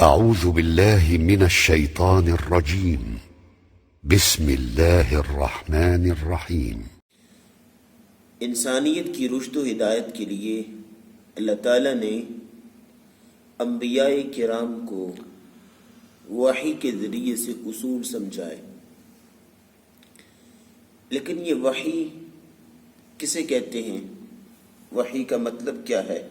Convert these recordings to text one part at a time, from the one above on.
اعوذ باللہ من الشیطان الرجیم بسم اللہ الرحمن الرحیم۔ انسانیت کی رشد و ہدایت کے لیے اللہ تعالیٰ نے انبیاء کرام کو وحی کے ذریعے سے اصول سمجھائے، لیکن یہ وحی کسے کہتے ہیں؟ وحی کا مطلب کیا ہے؟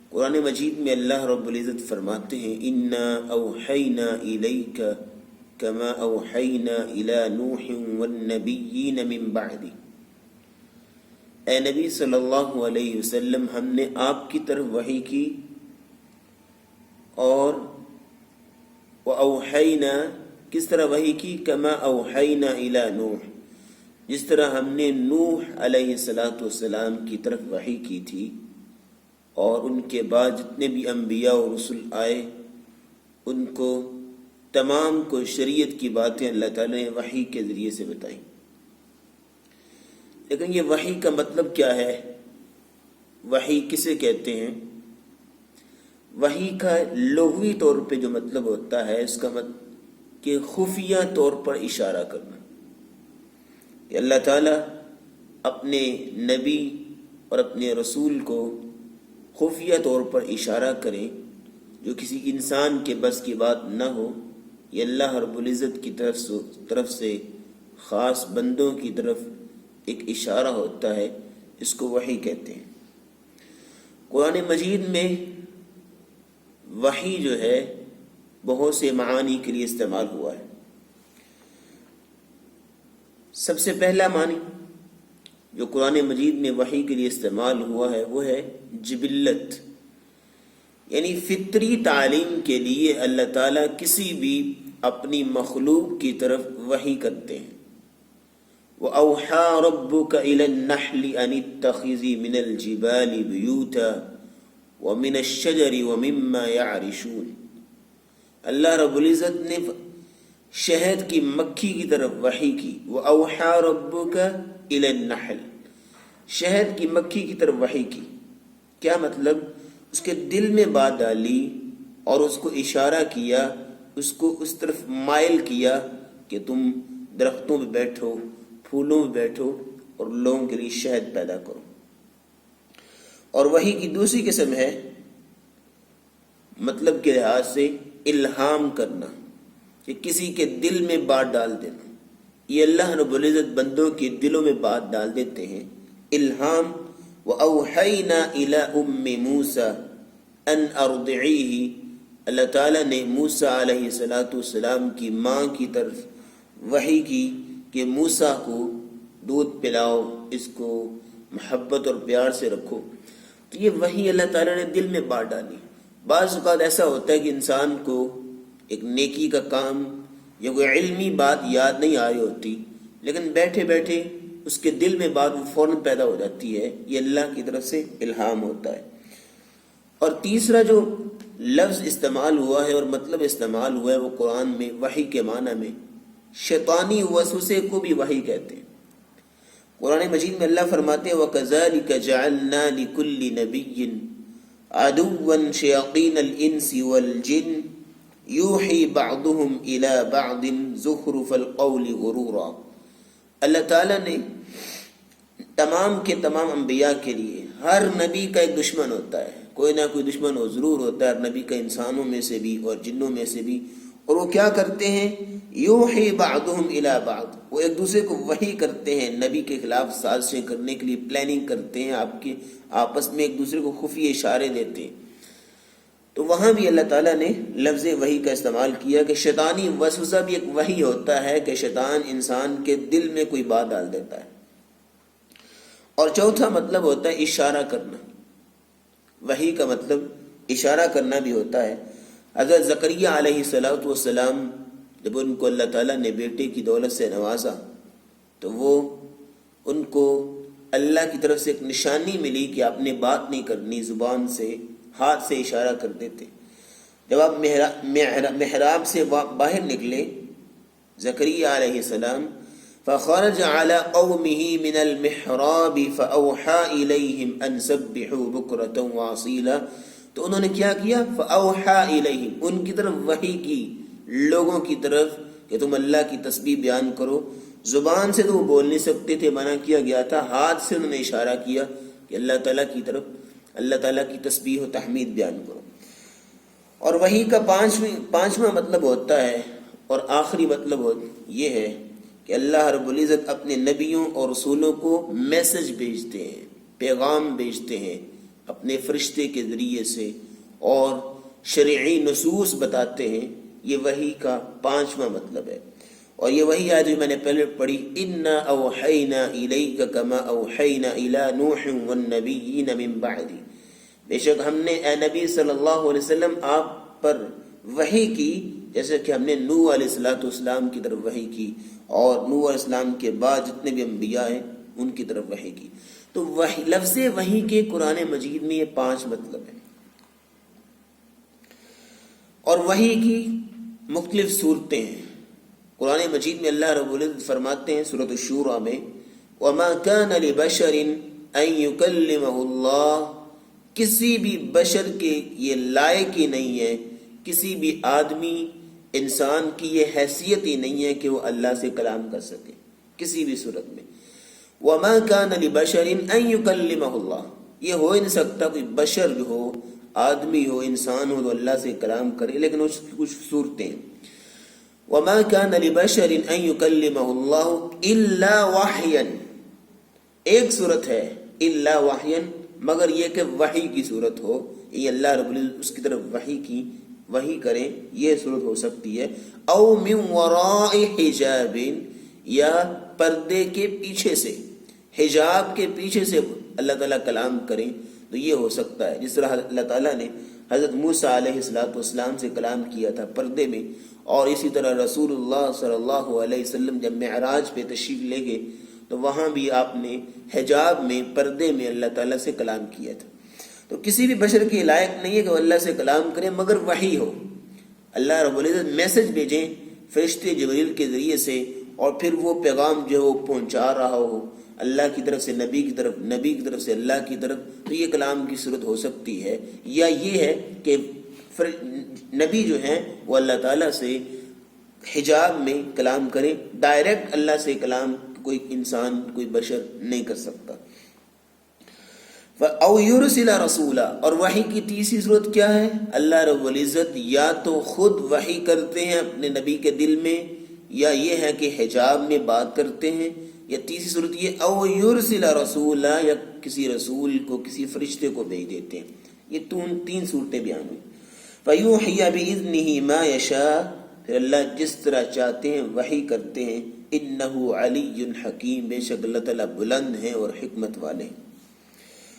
قرآن مجید میں اللہ رب العزت فرماتے ہیں اِنَّا أَوْحَيْنَا إِلَيْكَ كَمَا أَوْحَيْنَا إِلَى نُوحٍ وَالنَّبِيِّينَ مِن بَعْدِهِ۔ اے نبی صلی اللہ علیہ وسلم، ہم نے آپ کی طرف وحی کی، اور وَأَوْحَيْنَا کس طرح وحی کی؟ كَمَا أَوْحَيْنَا إِلَى نُوحٍ، جس طرح ہم نے نوح علیہ السلام کی طرف وحی کی تھی، اور ان کے بعد جتنے بھی انبیاء و رسل آئے ان کو تمام کو شریعت کی باتیں اللہ تعالیٰ نے وحی کے ذریعے سے بتائیں۔ لیکن یہ وحی کا مطلب کیا ہے؟ وحی کسے کہتے ہیں؟ وحی کا لغوی طور پہ جو مطلب ہوتا ہے، اس کا مطلب کہ خفیہ طور پر اشارہ کرنا، کہ اللہ تعالیٰ اپنے نبی اور اپنے رسول کو خفیہ طور پر اشارہ کریں، جو کسی انسان کے بس کی بات نہ ہو۔ یہ اللہ رب العزت کی طرف سے خاص بندوں کی طرف ایک اشارہ ہوتا ہے، اس کو وحی کہتے ہیں۔ قرآن مجید میں وحی جو ہے بہت سے معانی کے لیے استعمال ہوا ہے۔ سب سے پہلا معنی جو قرآن مجید میں وحی کے لیے استعمال ہوا ہے وہ ہے جبلت، یعنی فطری تعلیم کے لیے اللہ تعالیٰ کسی بھی اپنی مخلوق کی طرف وحی کرتے ہیں۔ وَأَوْحَى رَبُّكَ إِلَى النَّحْلِ أَنِ اتَّخِذِي مِنَ الْجِبَالِ بُيُوتًا وَمِنَ الشَّجَرِ وَمِمَّا يَعْرِشُونَ۔ اللہ رب العزت نے شہد کی مکھی کی طرف وحی کی، وَأَوْحَى رَبُّكَ إِلَى النَّحْلِ، شہد کی مکھی کی طرف وحی کی۔ کیا مطلب؟ اس کے دل میں بات ڈالی اور اس کو اشارہ کیا، اس کو اس طرف مائل کیا کہ تم درختوں پہ بیٹھو، پھولوں پہ بیٹھو اور لوگوں کے لیے شہد پیدا کرو۔ اور وحی کی دوسری قسم ہے مطلب کے لحاظ سے الہام کرنا، کہ کسی کے دل میں بات ڈال دینا۔ یہ اللہ رب العزت بندوں کے دلوں میں بات ڈال دیتے ہیں، الہام۔ وَأَوْحَيْنَا إِلَىٰ أُمِّ مُوسَىٰ أَنْ أَرْضِعِيهِ، اللہ تعالیٰ نے موسیٰ علیہ السلام کی ماں کی طرف وحی کی کہ موسیٰ کو دودھ پلاؤ، اس کو محبت اور پیار سے رکھو۔ تو یہ وحی اللہ تعالیٰ نے دل میں بات ڈالی۔ بعض اوقات ایسا ہوتا ہے کہ انسان کو ایک نیکی کا کام یا کوئی علمی بات یاد نہیں آ رہی ہوتی، لیکن بیٹھے بیٹھے اس کے دل میں بات فوراً پیدا ہو جاتی ہے، یہ اللہ کی طرف سے الہام ہوتا ہے۔ اور تیسرا جو لفظ استعمال ہوا ہے اور مطلب استعمال ہوا ہے وہ قرآن میں وحی کے معنی میں شیطانی وسوسے کو بھی وحی کہتے ہیں۔ قرآن مجید میں اللہ فرماتے ہیں وَكَذَلِكَ جَعَلْنَا لِكُلِّ نَبِيٍّ عَدُوًّا شَيَاطِينَ الْإِنسِ وَالْجِنِّ یوحی بعضهم الی بعض زخرف القول غرورا۔ اللہ تعالیٰ نے تمام کے تمام انبیاء کے لیے، ہر نبی کا ایک دشمن ہوتا ہے، کوئی نہ کوئی دشمن وہ ضرور ہوتا ہے، ہر نبی کا انسانوں میں سے بھی اور جنوں میں سے بھی۔ اور وہ کیا کرتے ہیں؟ یوحی بعضهم الی بعض، وہ ایک دوسرے کو وحی کرتے ہیں، نبی کے خلاف سازشیں کرنے کے لیے پلاننگ کرتے ہیں، آپ کے آپس میں ایک دوسرے کو خفیہ اشارے دیتے ہیں۔ تو وہاں بھی اللہ تعالیٰ نے لفظ وحی کا استعمال کیا کہ شیطانی وسوسہ بھی ایک وحی ہوتا ہے، کہ شیطان انسان کے دل میں کوئی بات ڈال دیتا ہے۔ اور چوتھا مطلب ہوتا ہے اشارہ کرنا۔ وحی کا مطلب اشارہ کرنا بھی ہوتا ہے۔ حضرت زکریا علیہ السلام جب ان کو اللہ تعالیٰ نے بیٹے کی دولت سے نوازا تو وہ ان کو اللہ کی طرف سے ایک نشانی ملی کہ آپ نے بات نہیں کرنی، زبان سے ہاتھ سے اشارہ کر دیتے۔ جب آپ محراب سے باہر نکلے زکریا علیہ السلام، فخرج على قومه من المحراب فأوحى إليهم أن سبحوا بكرة وأصيلا تو انہوں نے کیا کیا؟ فَأَوْحَا إِلَيْهِمْ، ان کی طرف وحی کی، لوگوں کی طرف، کہ تم اللہ کی تسبیح بیان کرو۔ زبان سے تو وہ بول نہیں سکتے تھے، منع کیا گیا تھا، ہاتھ سے انہوں نے اشارہ کیا کہ اللہ تعالیٰ کی طرف، اللہ تعالیٰ کی تسبیح و تحمید بیان کرو۔ اور وحی کا پانچواں مطلب ہوتا ہے اور آخری مطلب یہ ہے کہ اللہ رب العزت اپنے نبیوں اور رسولوں کو میسج بھیجتے ہیں، پیغام بھیجتے ہیں اپنے فرشتے کے ذریعے سے، اور شرعی نصوص بتاتے ہیں۔ یہ وحی کا پانچواں مطلب ہے۔ اور یہ وہی آیت جو میں نے پہلے پڑھی، اِنَّا أَوْحَيْنَا إِلَيْكَ كَمَا أَوْحَيْنَا إِلَى نُوحٍ وَالنَّبِيِّينَ مِن بَعْدِهِ، بے شک ہم نے اے نبی صلی اللہ علیہ وسلم آپ پر وحی کی جیسے کہ ہم نے نوح علیہ السلام کی طرف وحی کی، اور نوح علیہ السلام کے بعد جتنے بھی انبیاء ہیں ان کی طرف وحی کی۔ تو لفظ وحی کے قرآن مجید میں یہ 5 مطلب ہیں۔ اور وحی کی مختلف صورتیں ہیں۔ قرآن مجید میں اللہ رب العزت فرماتے ہیں سورۃ الشورى میں، وَمَا كَانَ لِبَشَرٍ أَن يُكَلِّمَهُ اللَّهُ، کسی بھی بشر کے یہ لائق ہی نہیں ہے، کسی بھی آدمی انسان کی یہ حیثیت ہی نہیں ہے کہ وہ اللہ سے کلام کر سکے کسی بھی صورت میں۔ وَمَا كَانَ لِبَشَرٍ أَن يُكَلِّمَهُ اللَّهُ، یہ ہو ہی نہیں سکتا کوئی بشر جو ہو، آدمی ہو، انسان ہو، تو اللہ سے کلام کرے، لیکن اس کی کچھ صورتیں ہیں۔ وَمَا كَانَ لِبَشَرٍ أَن يُكَلِّمَهُ اللَّهُ إِلَّا وَحْيًا، ایک صورت ہے إِلَّا وَحْيًا، مگر یہ کہ وحی کی صورت ہو، یہ اللہ رب العزت اس کی طرف وحی کریں، یہ صورت ہو سکتی ہے۔ او من وراء حجاب، یا پردے کے پیچھے سے، حجاب کے پیچھے سے اللہ تعالیٰ کلام کریں، تو یہ ہو سکتا ہے۔ جس طرح اللہ تعالیٰ نے حضرت موسیٰ علیہ السلام سے کلام کیا تھا پردے میں، اور اسی طرح رسول اللہ صلی اللہ علیہ وسلم جب معراج پہ تشریف لے گئے تو وہاں بھی آپ نے حجاب میں، پردے میں اللہ تعالیٰ سے کلام کیا تھا۔ تو کسی بھی بشر کے لائق نہیں ہے کہ وہ اللہ سے کلام کرے مگر وحی ہو، اللہ رب العزت میسج بھیجیں فرشتے جبریل کے ذریعے سے، اور پھر وہ پیغام جو ہے وہ پہنچا رہا ہو اللہ کی طرف سے نبی کی طرف، نبی کی طرف سے اللہ کی طرف، تو یہ کلام کی صورت ہو سکتی ہے۔ یا یہ ہے کہ نبی جو ہیں وہ اللہ تعالیٰ سے حجاب میں کلام کریں، ڈائریکٹ اللہ سے کلام کوئی انسان، کوئی بشر نہیں کر سکتا۔ او یرسل رسولا، اور وحی کی تیسری صورت کیا ہے؟ اللہ رب العزت یا تو خود وحی کرتے ہیں اپنے نبی کے دل میں، یا یہ ہے کہ حجاب میں بات کرتے ہیں، یا تیسری صورت یہ او یرسل رسولا، یا کسی رسول کو، کسی فرشتے کو بھیج دیتے ہیں۔ یہ تین صورتیں بیان ہوئی۔ فیوحی باذنہ ما یشاء، پھر اللہ جس طرح چاہتے ہیں وحی کرتے ہیں۔ انہ علی حکیم، بے شک اللہ تعالیٰ بلند ہیں اور حکمت والے ہیں۔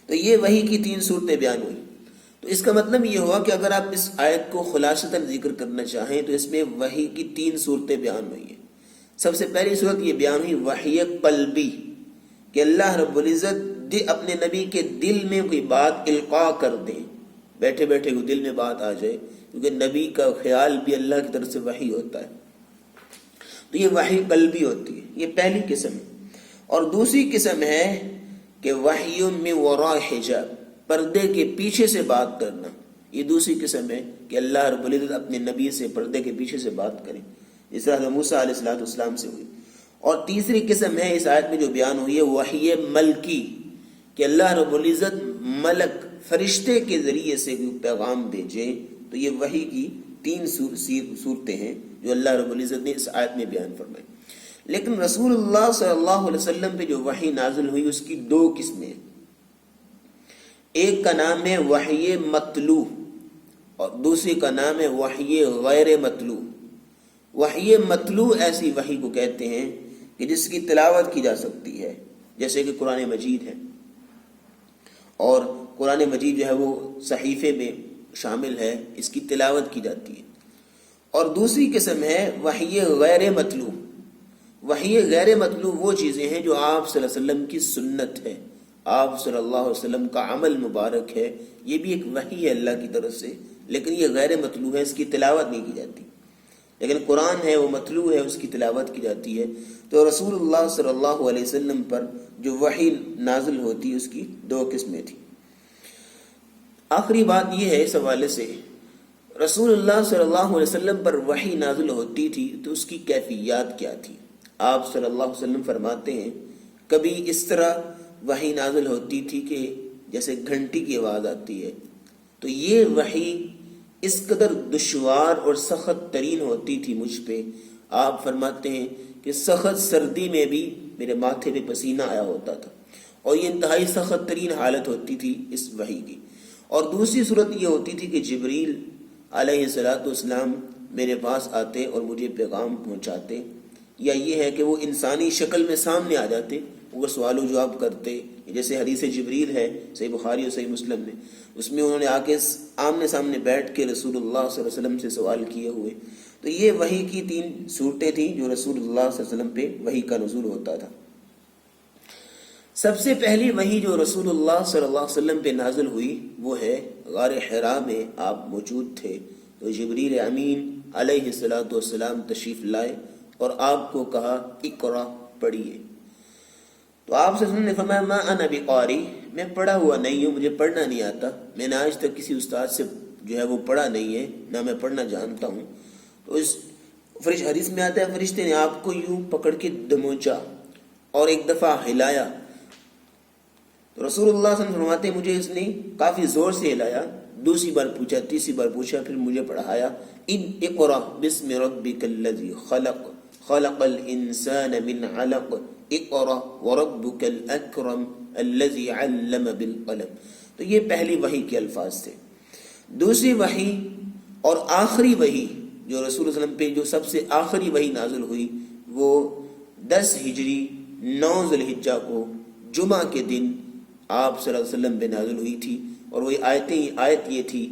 تو یہ وحی کی 3 صورتیں بیان ہوئی۔ تو اس کا مطلب یہ ہوا کہ اگر آپ اس آیت کو خلاصتاً ذکر کرنا چاہیں تو اس میں وحی کی 3 صورتیں بیان ہوئی ہیں۔ سب سے پہلی صورت یہ بیان ہوئی وحی قلبی، کہ اللہ رب العزت اپنے نبی کے دل میں کوئی بات القاء کر دیں، بیٹھے بیٹھے کوئی دل میں بات آ جائے، کیونکہ نبی کا خیال بھی اللہ کی طرف سے وحی ہوتا ہے، تو یہ وحی قلبی ہوتی ہے، یہ پہلی قسم ہے۔ اور دوسری قسم ہے کہ وحی من وراء حجاب، پردے کے پیچھے سے بات کرنا، یہ دوسری قسم ہے کہ اللہ رب العزت اپنے نبی سے پردے کے پیچھے سے بات کریں، جس طرح موسیٰ علیہ السلام سے ہوئی۔ اور تیسری قسم ہے اس آیت میں جو بیان ہوئی ہے وحی ملکی، کہ اللہ رب العزت ملک، فرشتے کے ذریعے سے کوئی پیغام بھیجے، تو یہ وحی کی 3 صورتیں ہیں جو اللہ رب العزت نے اس آیت میں بیان فرمائی۔ لیکن رسول اللہ صلی اللہ علیہ وسلم پہ جو وحی نازل ہوئی اس کی 2 قسمیں ہیں۔ ایک کا نام ہے وحی مطلوع، اور دوسری کا نام ہے وحی غیر مطلوع۔ وحی مطلوع ایسی وحی کو کہتے ہیں کہ جس کی تلاوت کی جا سکتی ہے، جیسے کہ قرآن مجید ہے، اور قرآن مجید جو ہے وہ صحیفے میں شامل ہے، اس کی تلاوت کی جاتی ہے۔ اور دوسری قسم ہے وحی غیر مطلوع۔ وحی غیر مطلوع وہ چیزیں ہیں جو آپ صلی اللہ علیہ وسلم کی سنت ہے، آپ صلی اللہ علیہ وسلم کا عمل مبارک ہے، یہ بھی ایک وحی ہے اللہ کی طرف سے، لیکن یہ غیر مطلوع ہے، اس کی تلاوت نہیں کی جاتی۔ لیکن قرآن ہے وہ مطلوع ہے، اس کی تلاوت کی جاتی ہے۔ تو رسول اللہ صلی اللہ علیہ وسلم پر جو وحی نازل ہوتی ہے اس کی 2 قسمیں تھیں۔ آخری بات یہ ہے اس حوالے سے، رسول اللہ صلی اللہ علیہ وسلم پر وحی نازل ہوتی تھی تو اس کی کیفیات کیا تھی؟ آپ صلی اللہ علیہ وسلم فرماتے ہیں کبھی اس طرح وحی نازل ہوتی تھی کہ جیسے گھنٹی کی آواز آتی ہے، تو یہ وحی اس قدر دشوار اور سخت ترین ہوتی تھی مجھ پہ، آپ فرماتے ہیں کہ سخت سردی میں بھی میرے ماتھے پہ پسینہ آیا ہوتا تھا، اور یہ انتہائی سخت ترین حالت ہوتی تھی اس وحی کی۔ اور دوسری صورت یہ ہوتی تھی کہ جبریل علیہ السلام میرے پاس آتے اور مجھے پیغام پہنچاتے، یا یہ ہے کہ وہ انسانی شکل میں سامنے آ جاتے، وہ سوال و جواب کرتے، جیسے حدیث جبریل ہے صحیح بخاری اور صحیح مسلم میں، اس میں انہوں نے آ کے آمنے سامنے بیٹھ کے رسول اللہ صلی اللہ علیہ وسلم سے سوال کیے ہوئے۔ تو یہ وحی کی 3 صورتیں تھیں جو رسول اللہ صلی اللہ علیہ وسلم پہ وحی کا نزول ہوتا تھا۔ سب سے پہلی وحی جو رسول اللہ صلی اللہ علیہ وسلم پہ نازل ہوئی وہ ہے غار حرا میں آپ موجود تھے، تو جبریل امین علیہ السلام تشریف لائے اور آپ کو کہا اقرا، پڑھیے۔ تو آپ سے نے فرمایا ما انا بقاری، میں پڑھا ہوا نہیں ہوں، مجھے پڑھنا نہیں آتا، میں نے آج تک کسی استاد سے جو ہے وہ پڑھا نہیں ہے، نہ میں پڑھنا جانتا ہوں۔ تو اس حدیث میں آتا ہے فرشتے نے آپ کو یوں پکڑ کے دموچا اور ایک دفعہ ہلایا، تو رسول اللہ صلی اللہ علیہ وسلم فرماتے ہیں مجھے اس نے کافی زور سے ہلایا، دوسری بار پوچھا، تیسری بار پوچھا، پھر مجھے پڑھایا اقرا بسم ربک الذی خلق خلق الانسان من علق اقرا وربک الاکرم الذی علم بالقلم۔ تو یہ پہلی وحی کے الفاظ تھے۔ دوسری وحی اور آخری وحی جو رسول اللہ علیہ وسلم پہ جو سب سے آخری وحی نازل ہوئی وہ 10 ہجری 9 ذوالحجہ کو جمعہ کے دن آپ صلی اللہ علیہ وسلم پہ نازل ہوئی تھی، اور وہی آیت یہ تھی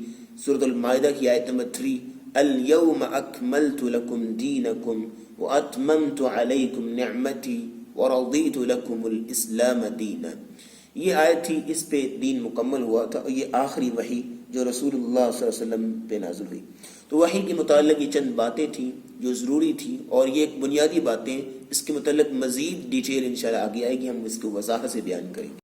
سورۃ المائدہ کی آیت نمبر 3، الیوم اکملت لکم دینکم واتممت علیکم نعمتی ورضیت لکم الاسلام دینا۔ یہ آیت تھی، اس پہ دین مکمل ہوا تھا، اور یہ آخری وحی جو رسول اللہ صلی اللہ علیہ وسلم پہ نازل ہوئی۔ تو وحی کے متعلق یہ چند باتیں تھیں جو ضروری تھیں، اور یہ ایک بنیادی باتیں، اس کے متعلق مزید ڈیٹیل انشاءاللہ آگے آئے گی، ہم اس کو وضاحت سے بیان کریں گے۔